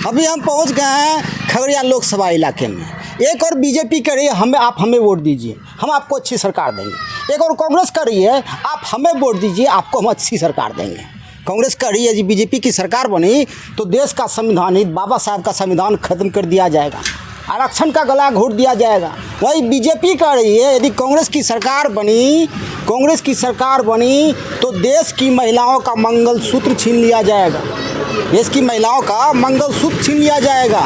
अभी हम पहुंच गए हैं खगड़िया लोकसभा इलाके में। एक और बीजेपी कह रही है आप हमें वोट दीजिए, हम आपको अच्छी सरकार देंगे। एक और कांग्रेस कह रही है आप हमें वोट दीजिए, आपको हम अच्छी सरकार देंगे। कांग्रेस कह रही है जी बीजेपी की सरकार बनी तो देश का संविधान, बाबा साहब का संविधान खत्म कर दिया जाएगा, आरक्षण का गला घोट दिया जाएगा। वही बीजेपी कह रही है यदि कांग्रेस की सरकार बनी तो देश की महिलाओं का मंगलसूत्र छीन लिया जाएगा, देश की महिलाओं का मंगलसूत्र छीन लिया जाएगा,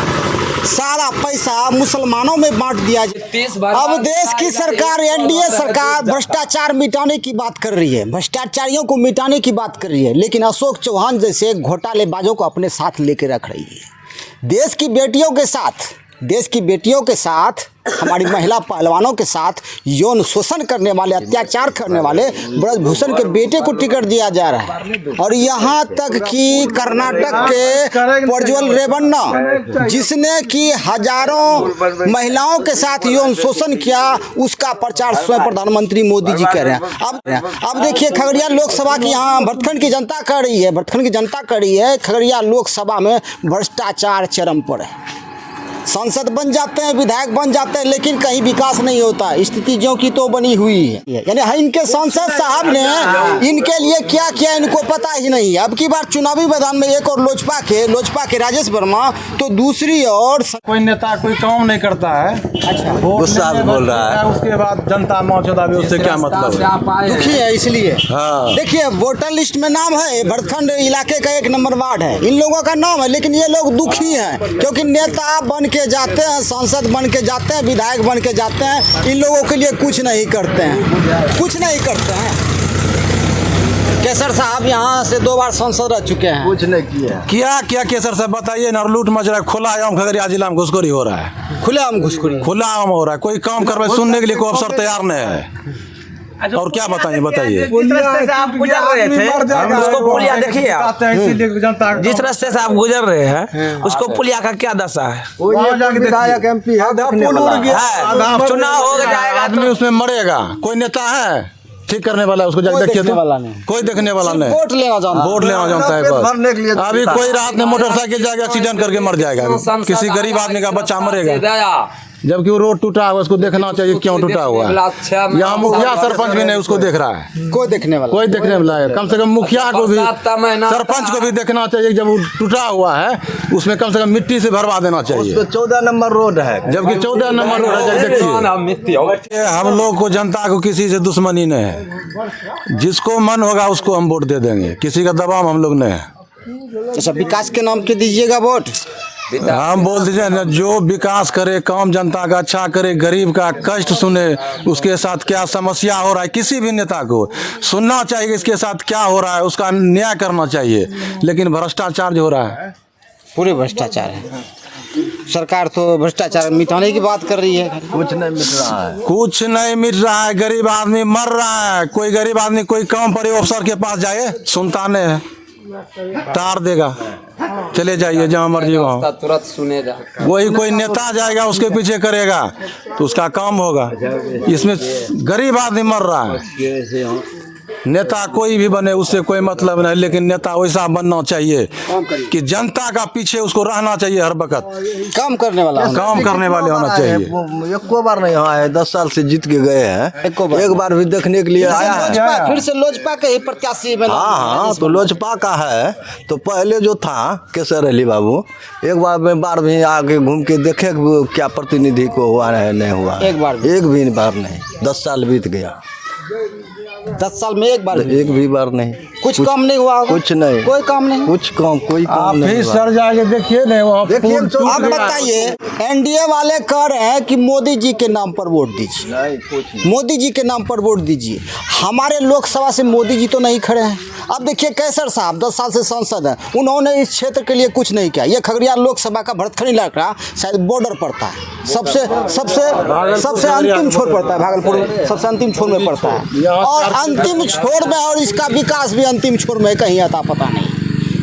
सारा पैसा मुसलमानों में बांट दिया जाए। अब देश की सरकार, एनडीए सरकार भ्रष्टाचार मिटाने की बात कर रही है, भ्रष्टाचारियों को मिटाने की बात कर रही है, लेकिन अशोक चौहान जैसे घोटालेबाजों को अपने साथ लेके रख रही है। देश की बेटियों के साथ हमारी महिला पहलवानों के साथ यौन शोषण करने वाले, अत्याचार करने वाले ब्रजभूषण के बेटे को टिकट दिया जा रहा है। और यहाँ तक कि कर्नाटक के प्रज्वल रेवन्ना जिसने कि हजारों महिलाओं के साथ यौन शोषण किया, उसका प्रचार स्वयं प्रधानमंत्री मोदी जी कर रहे हैं। अब देखिए खगड़िया लोकसभा की यहाँ भरतखंड की जनता कह रही है खगड़िया लोकसभा में भ्रष्टाचार चरम पर है। सांसद बन जाते हैं, विधायक बन जाते हैं, लेकिन कहीं विकास नहीं होता। स्थिति ज्यों की तो बनी हुई है। यानी इनके सांसद साहब ने इनके लिए क्या किया इनको पता ही नहीं है। अब की बार चुनावी मैदान में एक और लोजपा के राजेश वर्मा, तो दूसरी ओर कोई नेता कोई काम नहीं करता है। अच्छा, गुस्सा बोल रहा है, उसके बाद जनता मौजूदा भी उससे क्या मतलब है, दुखी है इसलिए। हाँ। देखिए वोटर लिस्ट में नाम है, भरतखंड इलाके का 1 नंबर वार्ड है, इन लोगों का नाम है, लेकिन ये लोग दुखी हैं क्योंकि नेता बन के जाते हैं, सांसद बन के जाते हैं, विधायक बन के जाते हैं, इन लोगों के लिए कुछ नहीं करते हैं। केसर साहब यहाँ से 2 बार सांसद रह चुके हैं, कुछ नहीं किया केसर साहब बताइए ना। लूट मच रहा है, खुला आम खगड़िया जिला में घुसखोरी हो रहा है, खुला आम घुसखोरी, खुला आम हो रहा है। कोई काम करवाए सुनने के लिए कोई अफसर तैयार नहीं है। और क्या बताइए जिस रास्ते से आप गुजर रहे थे उसको पुलिया देखिए आप, जिस रास्ते से आप गुजर रहे हैं उसको पुलिया का क्या दशा है। चुनाव हो जाएगा, आदमी उसमें मरेगा, कोई नेता है ठीक करने वाला, उसको जाके देखिए तो कोई देखने वाला नहीं। वोट लेना जानता है बस। अभी कोई रात में मोटरसाइकिल जाके एक्सीडेंट करके मर जाएगा, किसी गरीब आदमी का बच्चा मरेगा, जबकि वो रोड टूटा हुआ, उसको देखना चाहिए क्यों टूटा हुआ है। यहाँ मुखिया सरपंच भी नहीं उसको देख रहा है, कोई देखने वाला है। कम से कम मुखिया को भी, सरपंच को भी देखना चाहिए, जब वो टूटा हुआ है उसमें कम से कम मिट्टी से भरवा देना चाहिए। 14 नंबर रोड है, जबकि 14 नंबर रोड है। देखिए हम लोग को, जनता को किसी से दुश्मनी नहीं है, जिसको मन होगा उसको हम वोट दे देंगे, किसी का दबाव हम लोग नहीं है। अच्छा, विकास के नाम के दीजिएगा वोट? हम बोल दीजिए ना, जो विकास करे, काम जनता का अच्छा करे, गरीब का कष्ट सुने, उसके साथ क्या समस्या हो रहा है, किसी भी नेता को सुनना चाहिए, इसके साथ क्या हो रहा है उसका न्याय करना चाहिए। लेकिन भ्रष्टाचार जो हो रहा है, पूरे भ्रष्टाचार है। सरकार तो भ्रष्टाचार मिटाने की बात कर रही है, कुछ नहीं मिट रहा है, गरीब आदमी मर रहा है। कोई गरीब आदमी कोई काम पड़े अफसर के पास जाए, सुनता नहीं है, तार देगा, चले जाइए जहाँ मर्जी वहाँ, तुरंत सुनेगा। वही कोई नेता जाएगा उसके पीछे करेगा तो उसका काम होगा। इसमें गरीब आदमी मर रहा है। नेता कोई भी बने उससे कोई मतलब नहीं, लेकिन नेता वैसा बनना चाहिए कि जनता का पीछे उसको रहना चाहिए, हर वक्त काम करने वाले होना चाहिए। एको बार नहीं हुआ है, 10 साल से जीत के गए हैं, एक बार भी देखने के लिए आया है। फिर से लोजपा के ही प्रत्याशी बना। हाँ, तो लोजपा का है। तो पहले जो था केसर अली बाबू, एक बार भी आगे घूम के देखे क्या प्रतिनिधि को हुआ है, नहीं हुआ एक बार नहीं। 10 साल बीत गया, 10 साल में एक भी बार नहीं। कुछ काम नहीं हुआ होगा? कुछ नहीं, कोई काम नहीं, कोई काम नहीं। सर जाके देखिए नहीं वहाँ। आप बताइए, एनडीए वाले कह रहे हैं कि मोदी जी के नाम पर वोट दीजिए, मोदी जी के नाम पर वोट दीजिए। हमारे लोकसभा से मोदी जी तो नहीं खड़े हैं। अब देखिए केसर साहब 10 साल से सांसद हैं, उन्होंने इस क्षेत्र के लिए कुछ नहीं किया। ये खगड़िया लोकसभा का भरतखंड इलाका शायद बॉर्डर पड़ता है, सबसे अंतिम छोर पड़ता है, भागलपुर सबसे अंतिम छोर में पड़ता है, और अंतिम छोर में, और इसका विकास भी अंतिम छोर में कहीं आता पता नहीं।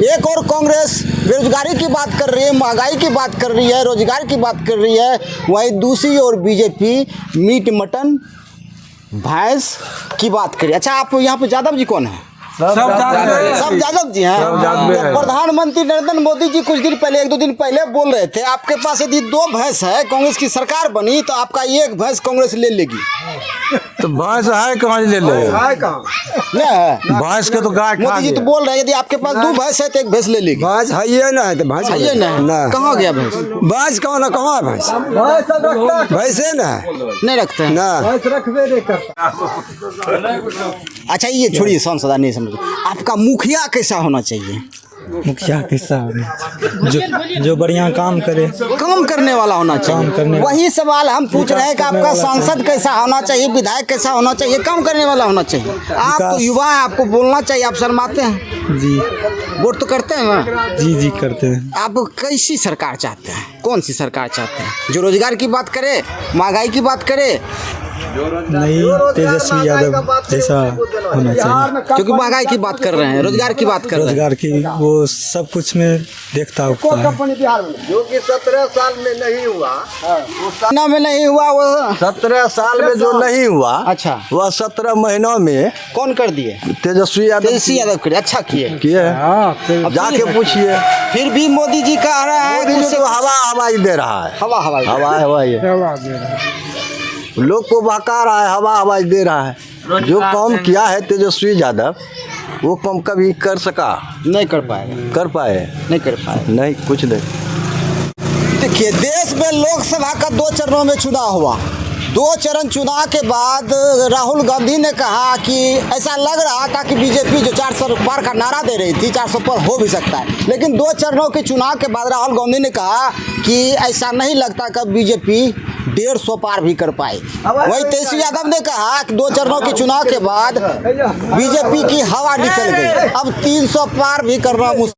एक और कांग्रेस बेरोजगारी की बात कर रही है, महंगाई की बात कर रही है, रोजगार की बात कर रही है, वहीं दूसरी ओर बीजेपी मीट मटन भैंस की बात करिए। अच्छा, आप यहाँ पे यादव जी कौन है? सब यादव जी हैं। सब यादव हैं। प्रधानमंत्री नरेंद्र मोदी जी कुछ दिन पहले, 1-2 दिन पहले बोल रहे थे आपके पास यदि 2 भैंस है, कांग्रेस की सरकार बनी तो आपका 1 भैंस कांग्रेस ले लेगी। तो भैंस है कहाँ ले लेगा? नहीं है भैंस के तो गाय खा मोदी जी तो गया। बोल रहे हैं यदि आपके पास 2 भैंस है तो 1 भैंस ले लेगी। भैंस है ये ना, तो भैंस है ये नहीं, कहाँ गया भैंस? भैंस कौन है, कहाँ है भैंस? भैंसे ना नहीं रखते हैं। ना अच्छा ये छोड़िए, सांसद नहीं समझ, आपका मुखिया कैसा होना चाहिए? मुखिया कैसा जो बढ़िया काम करे, काम करने वाला होना चाहिए। वही सवाल हम पूछ रहे हैं कि आपका सांसद कैसा होना चाहिए, विधायक कैसा होना चाहिए, काम करने वाला होना चाहिए। आप तो युवा हैं, आपको बोलना चाहिए, आप शर्माते हैं। जी वोट तो करते हैं ना? जी करते हैं। आप कैसी सरकार चाहते हैं? कौन सी सरकार चाहते हैं? जो रोजगार की बात करे, महंगाई की बात करे? नहीं, तेजस्वी यादव जैसा होना चाहिए। क्योंकि महंगाई की बात कर रहे हैं, रोजगार की बात कर रहे हैं। रोजगार की वो सब कुछ में देखता उठता है। जो कि 17 साल में नहीं हुआ, ना में नहीं हुआ वो 17 साल में जो नहीं हुआ, अच्छा। वह 17 महीनों में कौन कर दिए? तेजस्वी यादव तेजस्वी यादव करे, अच्छा किए। किए हैं। अब जाके पूछिए, फिर भी मोदी जी कह रहे हैं मोदी कि जी तो हवा हवाई दे रहा है, हवा हवाई हवा हवाई लोग को बहका रहा है, हवा हवाई दे रहा है। जो काम किया है तेजस्वी यादव, वो काम कभी कर सका? नहीं कर पाएगा, कर पाए? नहीं कर पाए। नहीं, कुछ नहीं। देखिए, देश में लोकसभा का 2 चरणों में चुनाव हुआ। 2 चरण चुनाव के बाद राहुल गांधी ने कहा कि ऐसा लग रहा था कि बीजेपी जो 400 पार का नारा दे रही थी, 400 पर हो भी सकता है। लेकिन 2 चरणों के चुनाव के बाद राहुल गांधी ने कहा कि ऐसा नहीं लगता कि बीजेपी 150 पार भी कर पाए। वही तेजस्वी यादव ने कहा कि 2 चरणों के चुनाव के बाद बीजेपी की हवा निकल गई, अब 300 पार भी करना मुश्किल।